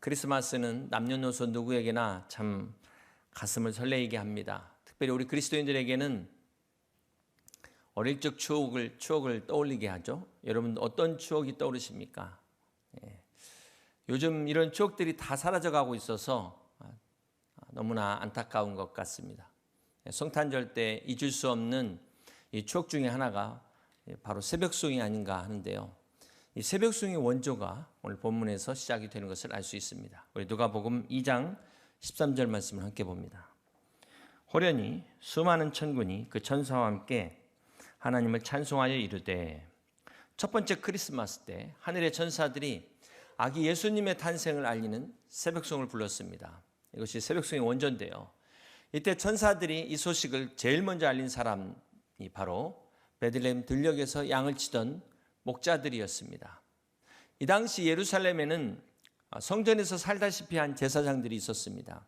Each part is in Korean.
크리스마스는 남녀노소 누구에게나 참 가슴을 설레이게 합니다. 특별히 우리 그리스도인들에게는 어릴 적 추억을 떠올리게 하죠. 여러분 어떤 추억이 떠오르십니까? 요즘 이런 추억들이 다 사라져가고 있어서 너무나 안타까운 것 같습니다. 성탄절 때 잊을 수 없는 이 추억 중에 하나가 바로 새벽송이 아닌가 하는데요. 이 새벽송의 원조가 오늘 본문에서 시작이 되는 것을 알 수 있습니다. 우리 누가복음 2장 13절 말씀을 함께 봅니다. 호련히 수많은 천군이 그 천사와 함께 하나님을 찬송하여 이르되, 첫 번째 크리스마스 때 하늘의 천사들이 아기 예수님의 탄생을 알리는 새벽송을 불렀습니다. 이것이 새벽송의 원조인데요. 이때 천사들이 이 소식을 제일 먼저 알린 사람이 바로 베들레헴 들녘에서 양을 치던 목자들이었습니다. 이 당시 예루살렘에는 성전에서 살다시피 한 제사장들이 있었습니다.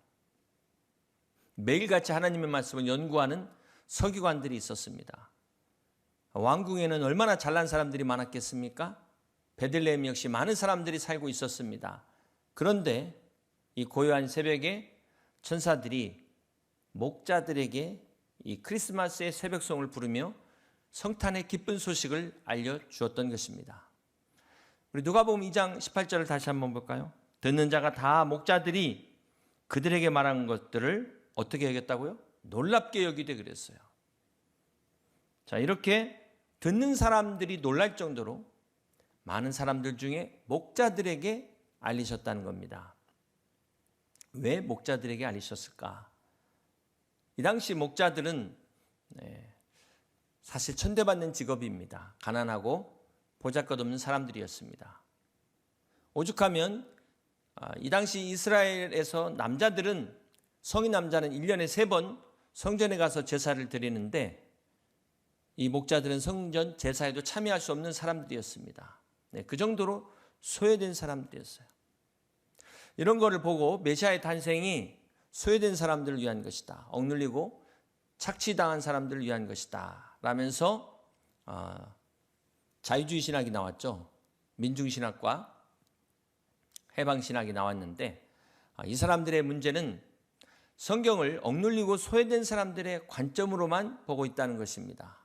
매일같이 하나님의 말씀을 연구하는 서기관들이 있었습니다. 왕궁에는 얼마나 잘난 사람들이 많았겠습니까? 베들레헴 역시 많은 사람들이 살고 있었습니다. 그런데 이 고요한 새벽에 천사들이 목자들에게 이 크리스마스의 새벽송을 부르며 성탄의 기쁜 소식을 알려주었던 것입니다. 우리 누가복음 2장 18절을 다시 한번 볼까요? 듣는 자가 다 목자들이 그들에게 말한 것들을 어떻게 여겼다고요? 놀랍게 여기되 그랬어요. 자, 이렇게 듣는 사람들이 놀랄 정도로 많은 사람들 중에 목자들에게 알리셨다는 겁니다. 왜 목자들에게 알리셨을까? 이 당시 목자들은 사실 천대받는 직업입니다. 가난하고 보잘것없는 사람들이었습니다. 오죽하면 이 당시 이스라엘에서 남자들은, 성인 남자는 1년에 3번 성전에 가서 제사를 드리는데 이 목자들은 성전 제사에도 참여할 수 없는 사람들이었습니다. 그 정도로 소외된 사람들이었어요. 이런 거를 보고 메시아의 탄생이 소외된 사람들을 위한 것이다, 억눌리고 착취당한 사람들을 위한 것이다 라면서 자유주의 신학이 나왔죠. 민중신학과 해방신학이 나왔는데 이 사람들의 문제는 성경을 억눌리고 소외된 사람들의 관점으로만 보고 있다는 것입니다.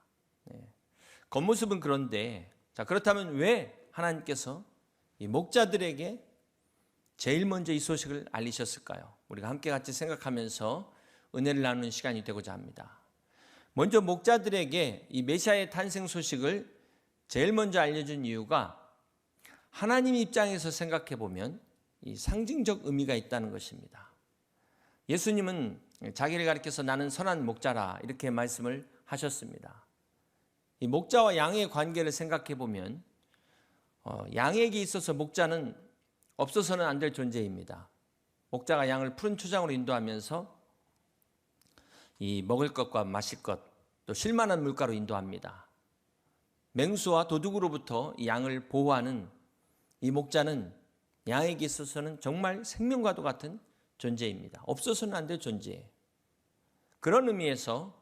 겉모습은 그런데, 자, 그렇다면 왜 하나님께서 이 목자들에게 제일 먼저 이 소식을 알리셨을까요? 우리가 함께 같이 생각하면서 은혜를 나누는 시간이 되고자 합니다. 먼저 목자들에게 이 메시아의 탄생 소식을 제일 먼저 알려준 이유가 하나님 입장에서 생각해 보면 이 상징적 의미가 있다는 것입니다. 예수님은 자기를 가리켜서 나는 선한 목자라 이렇게 말씀을 하셨습니다. 이 목자와 양의 관계를 생각해 보면 양에게 있어서 목자는 없어서는 안 될 존재입니다. 목자가 양을 푸른 초장으로 인도하면서 이 먹을 것과 마실 것, 또 쉴만한 물가로 인도합니다. 맹수와 도둑으로부터 이 양을 보호하는 이 목자는 양에게 있어서는 정말 생명과도 같은 존재입니다. 없어서는 안 될 존재예요. 그런 의미에서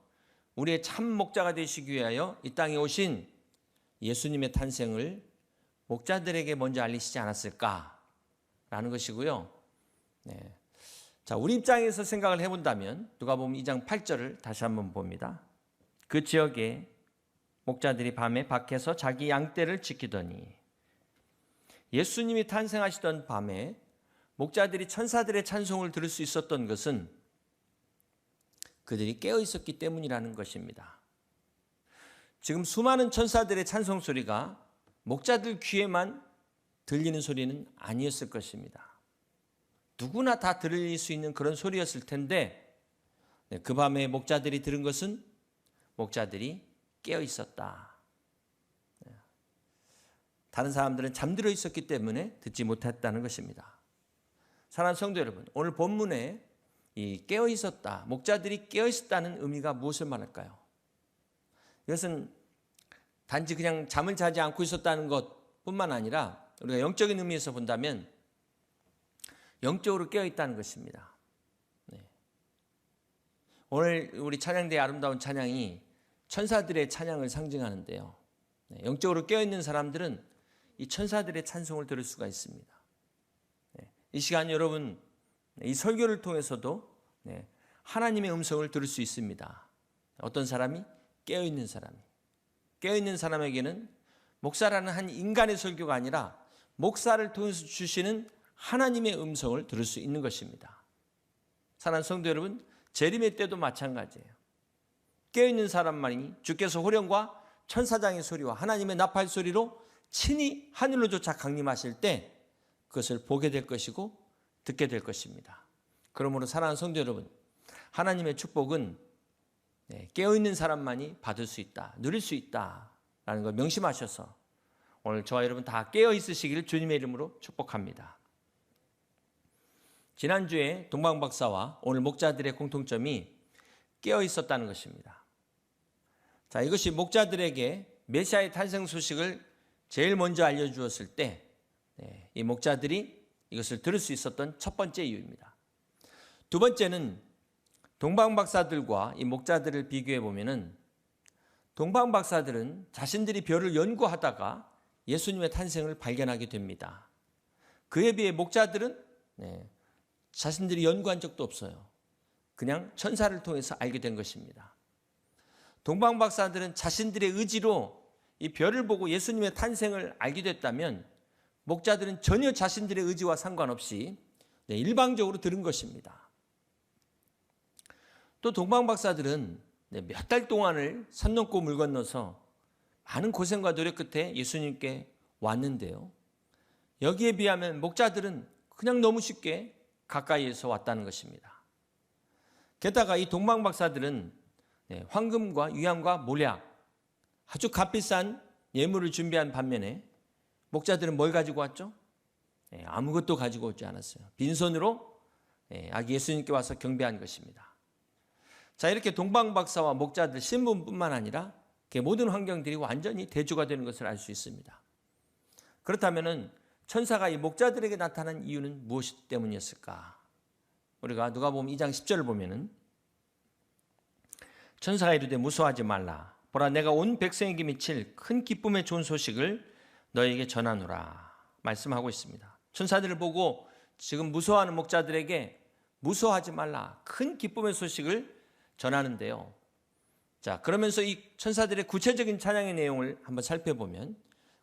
우리의 참 목자가 되시기 위하여 이 땅에 오신 예수님의 탄생을 목자들에게 먼저 알리시지 않았을까라는 것이고요. 자, 우리 입장에서 생각을 해본다면 누가복음 2장 8절을 다시 한번 봅니다. 그 지역에 목자들이 밤에 밖에서 자기 양떼를 지키더니, 예수님이 탄생하시던 밤에 목자들이 천사들의 찬송을 들을 수 있었던 것은 그들이 깨어 있었기 때문이라는 것입니다. 지금 수많은 천사들의 찬송 소리가 목자들 귀에만 들리는 소리는 아니었을 것입니다. 누구나 다 들릴 수 있는 그런 소리였을 텐데 그 밤에 목자들이 들은 것은 목자들이 깨어 있었다. 다른 사람들은 잠들어 있었기 때문에 듣지 못했다는 것입니다. 사랑하는 성도 여러분, 오늘 본문에 이 깨어 있었다, 목자들이 깨어 있었다는 의미가 무엇을 말할까요? 이것은 단지 그냥 잠을 자지 않고 있었다는 것뿐만 아니라 우리가 영적인 의미에서 본다면 영적으로 깨어 있다는 것입니다. 오늘 우리 찬양대의 아름다운 찬양이 천사들의 찬양을 상징하는데요. 영적으로 깨어있는 사람들은 이 천사들의 찬송을 들을 수가 있습니다. 이 시간 여러분, 이 설교를 통해서도 하나님의 음성을 들을 수 있습니다. 어떤 사람이? 깨어있는 사람이. 깨어있는 사람에게는 목사라는 한 인간의 설교가 아니라 목사를 통해서 주시는 하나님의 음성을 들을 수 있는 것입니다. 사랑하는 성도 여러분, 재림의 때도 마찬가지예요. 깨어있는 사람만이 주께서 호령과 천사장의 소리와 하나님의 나팔 소리로 친히 하늘로조차 강림하실 때 그것을 보게 될 것이고 듣게 될 것입니다. 그러므로 사랑하는 성도 여러분, 하나님의 축복은 깨어있는 사람만이 받을 수 있다, 누릴 수 있다라는 걸 명심하셔서 오늘 저와 여러분 다 깨어 있으시기를 주님의 이름으로 축복합니다. 지난주에 동방박사와 오늘 목자들의 공통점이 깨어 있었다는 것입니다. 자, 이것이 목자들에게 메시아의 탄생 소식을 제일 먼저 알려주었을 때 이 목자들이 이것을 들을 수 있었던 첫 번째 이유입니다. 두 번째는 동방박사들과 이 목자들을 비교해 보면은 동방박사들은 자신들이 별을 연구하다가 예수님의 탄생을 발견하게 됩니다. 그에 비해 목자들은 자신들이 연구한 적도 없어요. 그냥 천사를 통해서 알게 된 것입니다. 동방박사들은 자신들의 의지로 이 별을 보고 예수님의 탄생을 알게 됐다면 목자들은 전혀 자신들의 의지와 상관없이 일방적으로 들은 것입니다. 또 동방박사들은 몇 달 동안을 산 넘고 물 건너서 많은 고생과 노력 끝에 예수님께 왔는데요. 여기에 비하면 목자들은 그냥 너무 쉽게 가까이에서 왔다는 것입니다. 게다가 이 동방박사들은 황금과 유향과 몰약, 아주 값비싼 예물을 준비한 반면에 목자들은 뭘 가지고 왔죠? 아무것도 가지고 오지 않았어요. 빈손으로 아기 예수님께 와서 경배한 것입니다. 자, 이렇게 동방박사와 목자들 신분뿐만 아니라 모든 환경들이 완전히 대조가 되는 것을 알 수 있습니다. 그렇다면 천사가 이 목자들에게 나타난 이유는 무엇 때문이었을까? 우리가 누가복음 2장 10절을 보면은 천사가 이르되 무서워하지 말라. 보라, 내가 온 백성에게 미칠 큰 기쁨의 좋은 소식을 너에게 전하노라 말씀하고 있습니다. 천사들을 보고 지금 무서워하는 목자들에게 무서워하지 말라, 큰 기쁨의 소식을 전하는데요. 자, 그러면서 이 천사들의 구체적인 찬양의 내용을 한번 살펴보면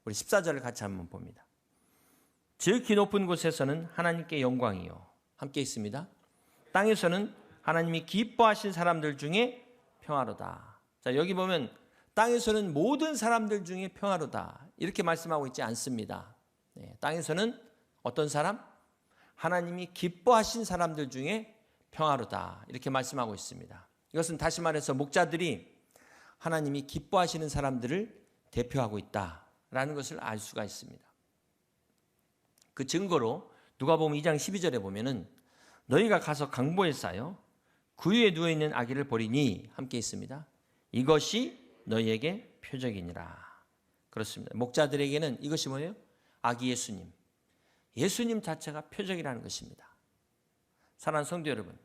우리 14절을 같이 한번 봅니다. 지극히 높은 곳에서는 하나님께 영광이요, 함께 있습니다. 땅에서는 하나님이 기뻐하신 사람들 중에 평화로다. 자, 여기 보면 땅에서는 모든 사람들 중에 평화로다 이렇게 말씀하고 있지 않습니다. 땅에서는 어떤 사람? 하나님이 기뻐하신 사람들 중에 평화로다 이렇게 말씀하고 있습니다. 이것은 다시 말해서 목자들이 하나님이 기뻐하시는 사람들을 대표하고 있다라는 것을 알 수가 있습니다. 그 증거로 누가복음 2장 12절에 보면은 너희가 가서 강보에 쌓여 구유에 누워있는 아기를 보리니 함께 있습니다. 이것이 너희에게 표적이니라. 그렇습니다. 목자들에게는 이것이 뭐예요? 아기 예수님. 예수님 자체가 표적이라는 것입니다. 사랑하는 성도 여러분,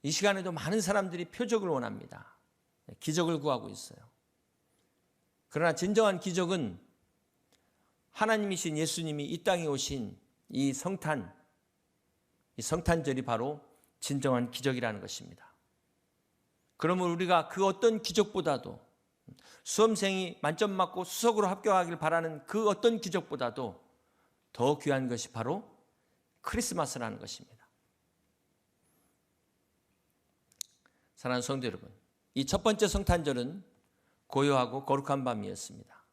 이 시간에도 많은 사람들이 표적을 원합니다. 기적을 구하고 있어요. 그러나 진정한 기적은 하나님이신 예수님이 이 땅에 오신 이 성탄절이 바로 진정한 기적이라는 것입니다. 그러면 우리가 그 어떤 기적보다도 수험생이 만점 맞고 수석으로 합격하길 바라는 그 어떤 기적보다도 더 귀한 것이 바로 크리스마스라는 것입니다. 사랑하는 성도 여러분, 이 첫 번째 성탄절은 고요하고 거룩한 밤이었습니다.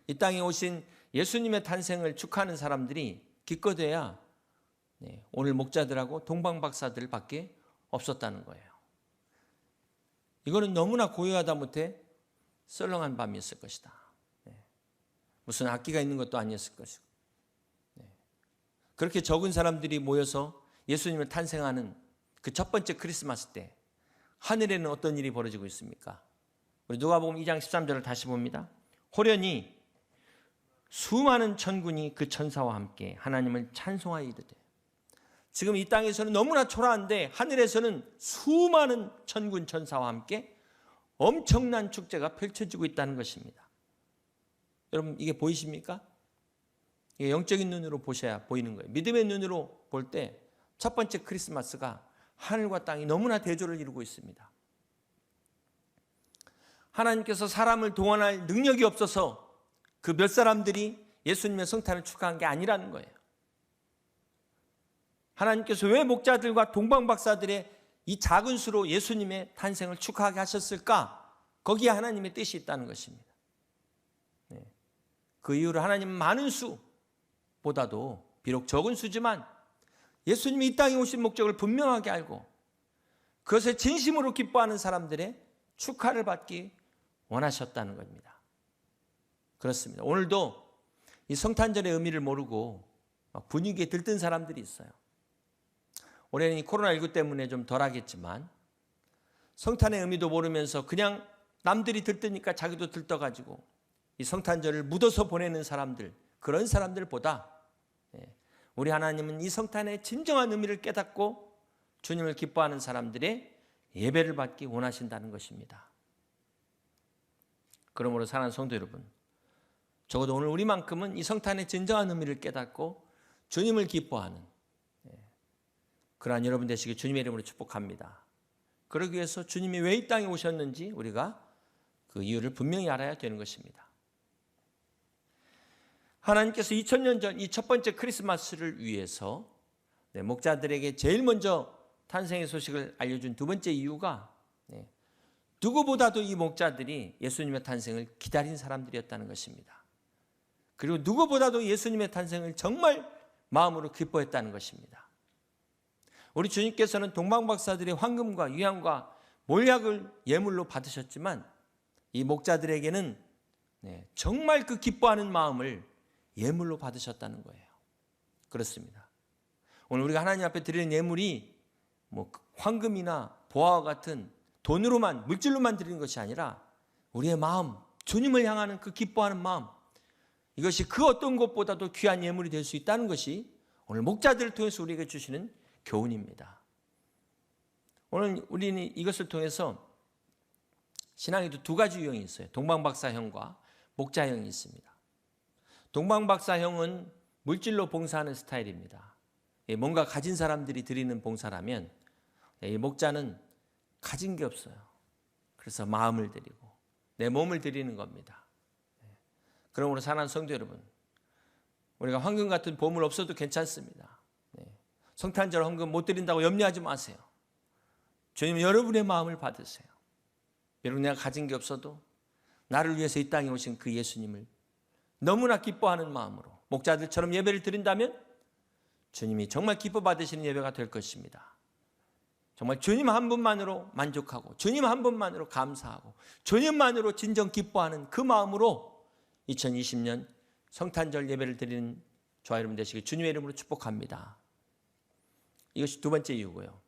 이 땅에 오신 예수님의 탄생을 축하하는 사람들이 기껏해야 오늘 목자들하고 동방박사들 밖에 없었다는 거예요. 이거는 너무나 고요하다 못해 썰렁한 밤이었을 것이다. 무슨 악기가 있는 것도 아니었을 것이고, 그렇게 적은 사람들이 모여서 예수님을 탄생하는 그 첫 번째 크리스마스 때 하늘에는 어떤 일이 벌어지고 있습니까? 우리 누가복음 2장 13절을 다시 봅니다. 호련히 수많은 천군이 그 천사와 함께 하나님을 찬송하여 이르되. 지금 이 땅에서는 너무나 초라한데 하늘에서는 수많은 천군 천사와 함께 엄청난 축제가 펼쳐지고 있다는 것입니다. 여러분, 이게 보이십니까? 이게 영적인 눈으로 보셔야 보이는 거예요. 믿음의 눈으로 볼 때 첫 번째 크리스마스가 하늘과 땅이 너무나 대조를 이루고 있습니다. 하나님께서 사람을 동원할 능력이 없어서 그 몇 사람들이 예수님의 성탄을 축하한 게 아니라는 거예요. 하나님께서 왜 목자들과 동방박사들의 이 작은 수로 예수님의 탄생을 축하하게 하셨을까? 거기에 하나님의 뜻이 있다는 것입니다. 그 이유로 하나님은 많은 수보다도 비록 적은 수지만 예수님이 이 땅에 오신 목적을 분명하게 알고 그것에 진심으로 기뻐하는 사람들의 축하를 받기 원하셨다는 겁니다. 그렇습니다. 오늘도 이 성탄절의 의미를 모르고 막 분위기에 들뜬 사람들이 있어요. 올해는 이 코로나19 때문에 좀 덜하겠지만 성탄의 의미도 모르면서 그냥 남들이 들뜨니까 자기도 들떠가지고 이 성탄절을 묻어서 보내는 사람들, 그런 사람들보다 우리 하나님은 이 성탄의 진정한 의미를 깨닫고 주님을 기뻐하는 사람들의 예배를 받기 원하신다는 것입니다. 그러므로 사랑하는 성도 여러분, 적어도 오늘 우리만큼은 이 성탄의 진정한 의미를 깨닫고 주님을 기뻐하는 그러한 여러분 되시길 주님의 이름으로 축복합니다. 그러기 위해서 주님이 왜 이 땅에 오셨는지 우리가 그 이유를 분명히 알아야 되는 것입니다. 하나님께서 2000년 전 이 첫 번째 크리스마스를 위해서 목자들에게 제일 먼저 탄생의 소식을 알려준 두 번째 이유가 누구보다도 이 목자들이 예수님의 탄생을 기다린 사람들이었다는 것입니다. 그리고 누구보다도 예수님의 탄생을 정말 마음으로 기뻐했다는 것입니다. 우리 주님께서는 동방박사들의 황금과 유향과 몰약을 예물로 받으셨지만 이 목자들에게는 정말 그 기뻐하는 마음을 예물로 받으셨다는 거예요. 그렇습니다. 오늘 우리가 하나님 앞에 드리는 예물이 황금이나 보화와 같은 돈으로만, 물질로만 드리는 것이 아니라 우리의 마음, 주님을 향하는 그 기뻐하는 마음, 이것이 그 어떤 것보다도 귀한 예물이 될 수 있다는 것이 오늘 목자들을 통해서 우리에게 주시는 교훈입니다. 오늘 우리는 이것을 통해서 신앙에도 두 가지 유형이 있어요. 동방박사형과 목자형이 있습니다. 동방박사형은 물질로 봉사하는 스타일입니다. 뭔가 가진 사람들이 드리는 봉사라면 이 목자는 가진 게 없어요. 그래서 마음을 드리고 내 몸을 드리는 겁니다. 그러므로 사랑하는 성도 여러분, 우리가 황금 같은 보물 없어도 괜찮습니다. 성탄절 헌금 못 드린다고 염려하지 마세요. 주님은 여러분의 마음을 받으세요. 여러분, 내가 가진 게 없어도 나를 위해서 이 땅에 오신 그 예수님을 너무나 기뻐하는 마음으로 목자들처럼 예배를 드린다면 주님이 정말 기뻐 받으시는 예배가 될 것입니다. 정말 주님 한 분만으로 만족하고 주님 한 분만으로 감사하고 주님만으로 진정 기뻐하는 그 마음으로 2020년 성탄절 예배를 드리는 저와 여러분 되시길 주님의 이름으로 축복합니다. 이것이 두 번째 이유고요.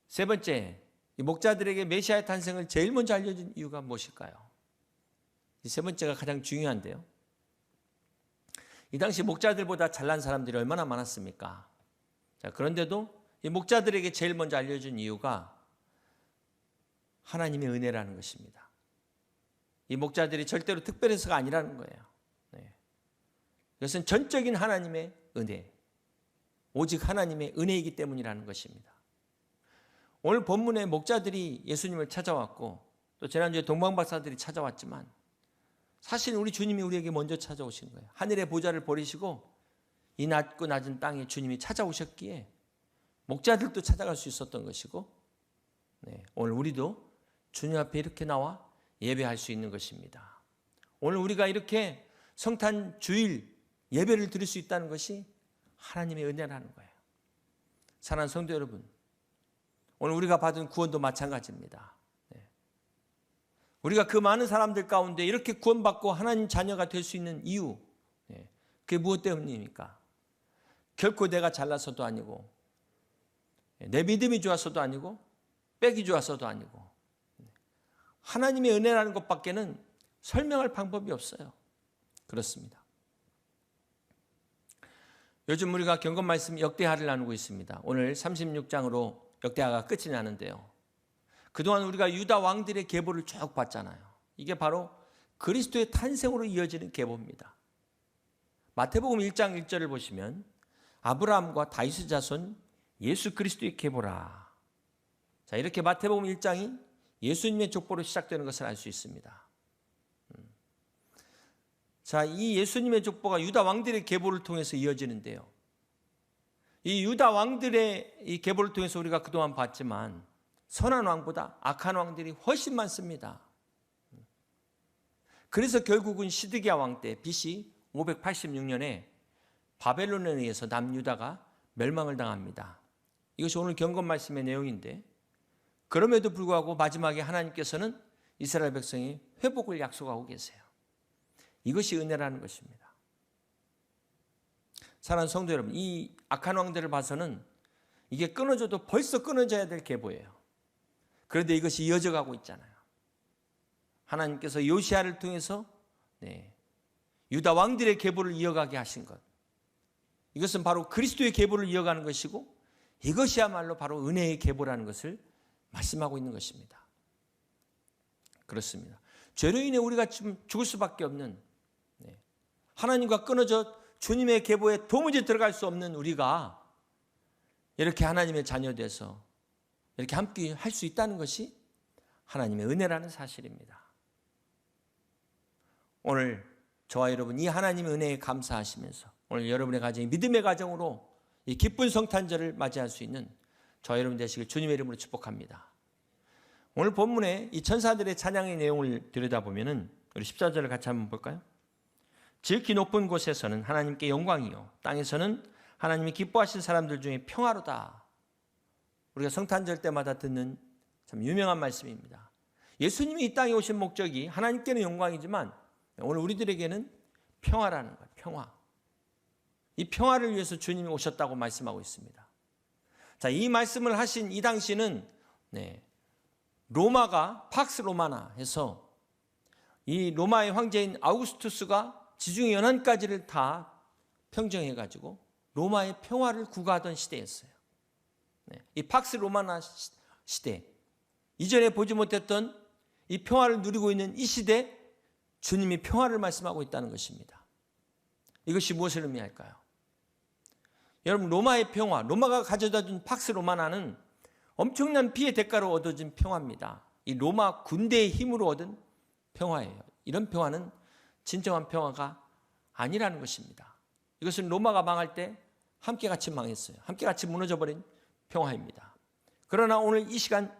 세 번째, 이 목자들에게 메시아의 탄생을 제일 먼저 알려준 이유가 무엇일까요? 이 세 번째가 가장 중요한데요. 이 당시 목자들보다 잘난 사람들이 얼마나 많았습니까? 자, 그런데도 이 목자들에게 제일 먼저 알려준 이유가 하나님의 은혜라는 것입니다. 이 목자들이 절대로 특별해서가 아니라는 거예요. 이것은 전적인 하나님의 은혜, 오직 하나님의 은혜이기 때문이라는 것입니다. 오늘 본문에 목자들이 예수님을 찾아왔고 또 지난주에 동방박사들이 찾아왔지만 사실 우리 주님이 우리에게 먼저 찾아오신 거예요. 하늘의 보좌를 버리시고 이 낮고 낮은 땅에 주님이 찾아오셨기에 목자들도 찾아갈 수 있었던 것이고 오늘 우리도 주님 앞에 이렇게 나와 예배할 수 있는 것입니다. 오늘 우리가 이렇게 성탄 주일 예배를 드릴 수 있다는 것이 하나님의 은혜라는 거예요. 사랑하는 성도 여러분, 오늘 우리가 받은 구원도 마찬가지입니다. 우리가 그 많은 사람들 가운데 이렇게 구원받고 하나님 자녀가 될 수 있는 이유, 그게 무엇 때문입니까? 결코 내가 잘나서도 아니고 내 믿음이 좋아서도 아니고 빽이 좋아서도 아니고 하나님의 은혜라는 것밖에는 설명할 방법이 없어요. 그렇습니다. 요즘 우리가 경건 말씀 역대하를 나누고 있습니다. 오늘 36장으로 역대하가 끝이 나는데요. 그동안 우리가 유다 왕들의 계보를 쭉 봤잖아요. 이게 바로 그리스도의 탄생으로 이어지는 계보입니다. 마태복음 1장 1절을 보시면 아브라함과 다윗의 자손 예수 그리스도의 계보라. 자, 이렇게 마태복음 1장이 예수님의 족보로 시작되는 것을 알 수 있습니다. 자, 이 예수님의 족보가 유다 왕들의 계보를 통해서 이어지는데요. 이 유다 왕들의 이 계보를 통해서 우리가 그동안 봤지만 선한 왕보다 악한 왕들이 훨씬 많습니다. 그래서 결국은 시드기야 왕 때 BC 586년에 바벨론에 의해서 남유다가 멸망을 당합니다. 이것이 오늘 경건 말씀의 내용인데, 그럼에도 불구하고 마지막에 하나님께서는 이스라엘 백성이 회복을 약속하고 계세요. 이것이 은혜라는 것입니다. 사랑하는 성도 여러분, 이 악한 왕들을 봐서는 이게 끊어져도 벌써 끊어져야 될 계보예요. 그런데 이것이 이어져 가고 있잖아요. 하나님께서 요시야를 통해서 유다 왕들의 계보를 이어가게 하신 것, 이것은 바로 그리스도의 계보를 이어가는 것이고, 이것이야말로 바로 은혜의 계보라는 것을 말씀하고 있는 것입니다. 그렇습니다. 죄로 인해 우리가 지금 죽을 수밖에 없는, 하나님과 끊어져 주님의 계보에 도무지 들어갈 수 없는 우리가 이렇게 하나님의 자녀 돼서 이렇게 함께 할 수 있다는 것이 하나님의 은혜라는 사실입니다. 오늘 저와 여러분 이 하나님의 은혜에 감사하시면서 오늘 여러분의 가정이 믿음의 가정으로 이 기쁜 성탄절을 맞이할 수 있는 저와 여러분 되시길 주님의 이름으로 축복합니다. 오늘 본문에 이 천사들의 찬양의 내용을 들여다보면 우리 14절을 같이 한번 볼까요? 지극히 높은 곳에서는 하나님께 영광이요, 땅에서는 하나님이 기뻐하신 사람들 중에 평화로다. 우리가 성탄절 때마다 듣는 참 유명한 말씀입니다. 예수님이 이 땅에 오신 목적이 하나님께는 영광이지만 오늘 우리들에게는 평화라는 거예요. 평화. 이 평화를 위해서 주님이 오셨다고 말씀하고 있습니다. 자, 이 말씀을 하신 이 당시는 로마가 팍스 로마나 해서 이 로마의 황제인 아우구스투스가 지중해 연안까지를 다 평정해가지고 로마의 평화를 구가하던 시대였어요. 이 팍스 로마나 시대, 이전에 보지 못했던 이 평화를 누리고 있는 이 시대, 주님이 평화를 말씀하고 있다는 것입니다. 이것이 무엇을 의미할까요? 여러분, 로마의 평화, 로마가 가져다 준 팍스 로마나는 엄청난 피해 대가로 얻어진 평화입니다. 이 로마 군대의 힘으로 얻은 평화예요. 이런 평화는 진정한 평화가 아니라는 것입니다. 이것은 로마가 망할 때 함께 같이 망했어요. 함께 같이 무너져버린 평화입니다. 그러나 오늘 이 시간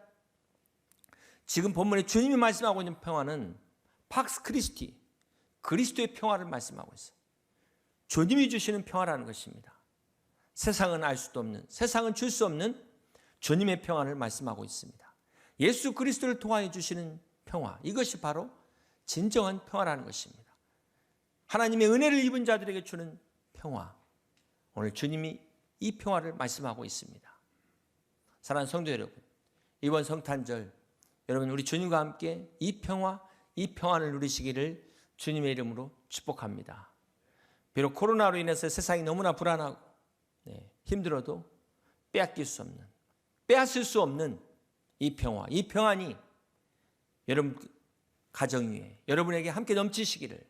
지금 본문에 주님이 말씀하고 있는 평화는 팍스 크리스티, 그리스도의 평화를 말씀하고 있어요. 주님이 주시는 평화라는 것입니다. 세상은 알 수도 없는, 세상은 줄 수 없는 주님의 평화를 말씀하고 있습니다. 예수 그리스도를 통하여 주시는 평화, 이것이 바로 진정한 평화라는 것입니다. 하나님의 은혜를 입은 자들에게 주는 평화, 오늘 주님이 이 평화를 말씀하고 있습니다. 사랑하는 성도 여러분, 이번 성탄절 여러분 우리 주님과 함께 이 평화를 누리시기를 주님의 이름으로 축복합니다. 비록 코로나로 인해서 세상이 너무나 불안하고 힘들어도 빼앗길 수 없는, 빼앗을 수 없는 이 평화, 이 평안이 여러분 가정 위에 여러분에게 함께 넘치시기를,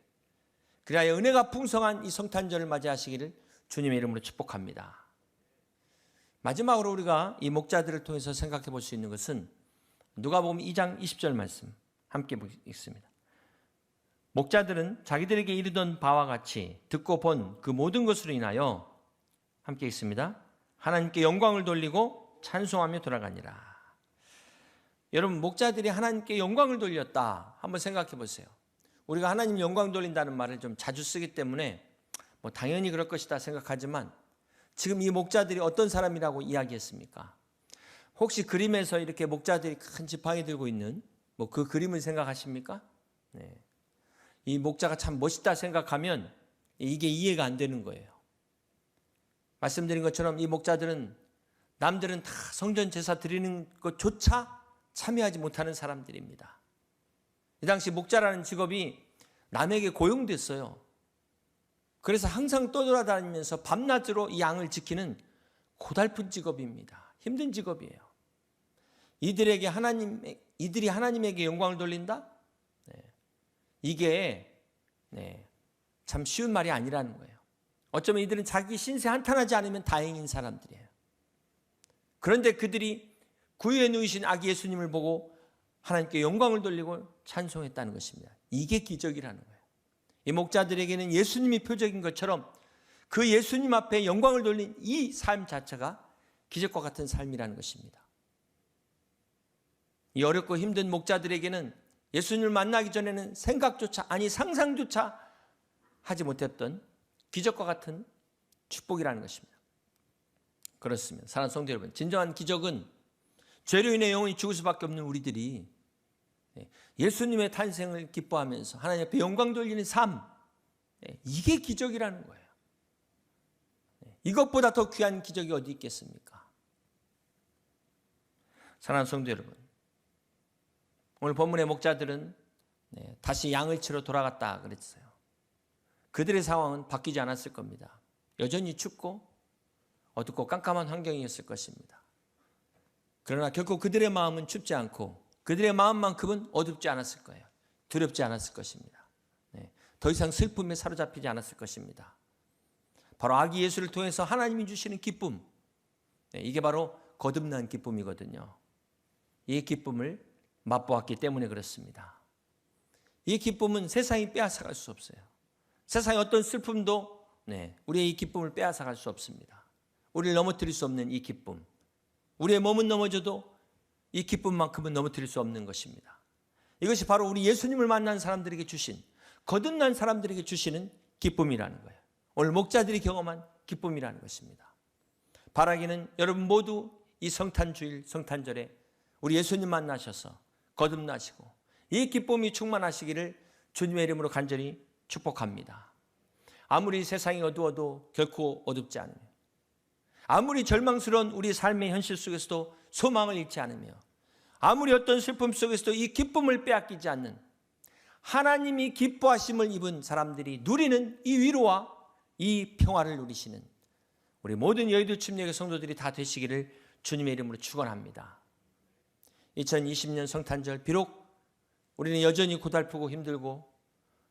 그리하여 은혜가 풍성한 이 성탄절을 맞이하시기를 주님의 이름으로 축복합니다. 마지막으로 우리가 이 목자들을 통해서 생각해 볼 수 있는 것은 누가복음 2장 20절 말씀 함께 읽습니다. 목자들은 자기들에게 이르던 바와 같이 듣고 본 그 모든 것으로 인하여 함께 읽습니다. 하나님께 영광을 돌리고 찬송하며 돌아가니라. 여러분, 목자들이 하나님께 영광을 돌렸다. 한번 생각해 보세요. 우리가 하나님 영광 돌린다는 말을 좀 자주 쓰기 때문에 당연히 그럴 것이다 생각하지만, 지금 이 목자들이 어떤 사람이라고 이야기했습니까? 혹시 그림에서 이렇게 목자들이 큰 지팡이 들고 있는 그 그림을 생각하십니까? 이 목자가 참 멋있다 생각하면 이게 이해가 안 되는 거예요. 말씀드린 것처럼 이 목자들은 남들은 다 성전 제사 드리는 것조차 참여하지 못하는 사람들입니다. 이 당시 목자라는 직업이 남에게 고용됐어요. 그래서 항상 떠돌아다니면서 밤낮으로 이 양을 지키는 고달픈 직업입니다. 힘든 직업이에요. 이들이 하나님에게 영광을 돌린다? 이게 참 쉬운 말이 아니라는 거예요. 어쩌면 이들은 자기 신세 한탄하지 않으면 다행인 사람들이에요. 그런데 그들이 구유에 누이신 아기 예수님을 보고 하나님께 영광을 돌리고 찬송했다는 것입니다. 이게 기적이라는 거예요. 이 목자들에게는 예수님이 표적인 것처럼 그 예수님 앞에 영광을 돌린 이 삶 자체가 기적과 같은 삶이라는 것입니다. 이 어렵고 힘든 목자들에게는 예수님을 만나기 전에는 생각조차, 아니 상상조차 하지 못했던 기적과 같은 축복이라는 것입니다. 그렇습니다. 사랑하는 성도 여러분, 진정한 기적은 죄로 인해 영원히 죽을 수밖에 없는 우리들이 예수님의 탄생을 기뻐하면서 하나님 앞에 영광 돌리는 삶, 이게 기적이라는 거예요. 이것보다 더 귀한 기적이 어디 있겠습니까? 사랑하는 성도 여러분, 오늘 본문의 목자들은 다시 양을 치러 돌아갔다 그랬어요. 그들의 상황은 바뀌지 않았을 겁니다. 여전히 춥고 어둡고 깜깜한 환경이었을 것입니다. 그러나 결코 그들의 마음은 춥지 않고 그들의 마음만큼은 어둡지 않았을 거예요. 두렵지 않았을 것입니다. 더 이상 슬픔에 사로잡히지 않았을 것입니다. 바로 아기 예수를 통해서 하나님이 주시는 기쁨, 이게 바로 거듭난 기쁨이거든요. 이 기쁨을 맛보았기 때문에 그렇습니다. 이 기쁨은 세상이 빼앗아갈 수 없어요. 세상의 어떤 슬픔도 우리의 이 기쁨을 빼앗아갈 수 없습니다. 우리를 넘어뜨릴 수 없는 이 기쁨, 우리의 몸은 넘어져도 이 기쁨만큼은 넘어뜨릴 수 없는 것입니다. 이것이 바로 우리 예수님을 만난 사람들에게 주신, 거듭난 사람들에게 주시는 기쁨이라는 거예요. 오늘 목자들이 경험한 기쁨이라는 것입니다. 바라기는 여러분 모두 이 성탄주일, 성탄절에 우리 예수님 만나셔서 거듭나시고 이 기쁨이 충만하시기를 주님의 이름으로 간절히 축복합니다. 아무리 세상이 어두워도 결코 어둡지 않으며, 아무리 절망스러운 우리 삶의 현실 속에서도 소망을 잃지 않으며, 아무리 어떤 슬픔 속에서도 이 기쁨을 빼앗기지 않는, 하나님이 기뻐하심을 입은 사람들이 누리는 이 위로와 이 평화를 누리시는 우리 모든 여의도 침례교회 성도들이 다 되시기를 주님의 이름으로 축원합니다. 2020년 성탄절, 비록 우리는 여전히 고달프고 힘들고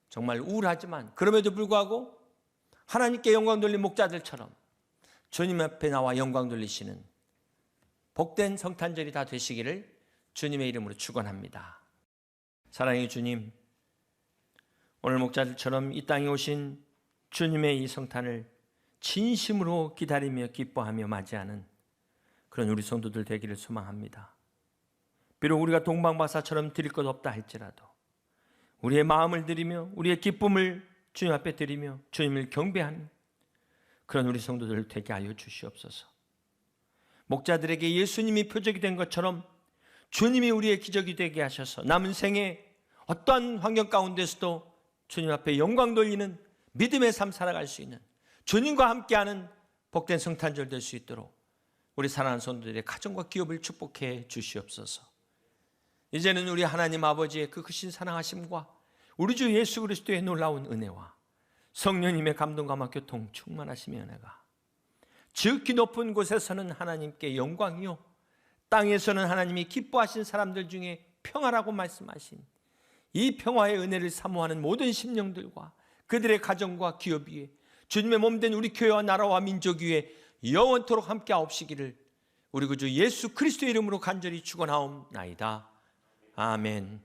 정말 우울하지만 그럼에도 불구하고 하나님께 영광 돌린 목자들처럼 주님 앞에 나와 영광 돌리시는 복된 성탄절이 다 되시기를 주님의 이름으로 축원합니다. 사랑의 주님, 오늘 목자들처럼 이 땅에 오신 주님의 이 성탄을 진심으로 기다리며 기뻐하며 맞이하는 그런 우리 성도들 되기를 소망합니다. 비록 우리가 동방박사처럼 드릴 것 없다 할지라도 우리의 마음을 드리며 우리의 기쁨을 주님 앞에 드리며 주님을 경배하는 그런 우리 성도들 되게 하여 주시옵소서. 목자들에게 예수님이 표적이 된 것처럼 주님이 우리의 기적이 되게 하셔서 남은 생에 어떠한 환경 가운데서도 주님 앞에 영광 돌리는 믿음의 삶 살아갈 수 있는, 주님과 함께하는 복된 성탄절 될 수 있도록 우리 사랑하는 성도들의 가정과 기업을 축복해 주시옵소서. 이제는 우리 하나님 아버지의 그 크신 사랑하심과 우리 주 예수 그리스도의 놀라운 은혜와 성령님의 감동과 교통 충만하심의 은혜가 지극히 높은 곳에서는 하나님께 영광이요, 땅에서는 하나님이 기뻐하신 사람들 중에 평화라고 말씀하신 이 평화의 은혜를 사모하는 모든 심령들과 그들의 가정과 기업 위에, 주님의 몸된 우리 교회와 나라와 민족 위에 영원토록 함께하옵시기를 우리 구주 예수 그리스도의 이름으로 간절히 축원하옵나이다. 아멘.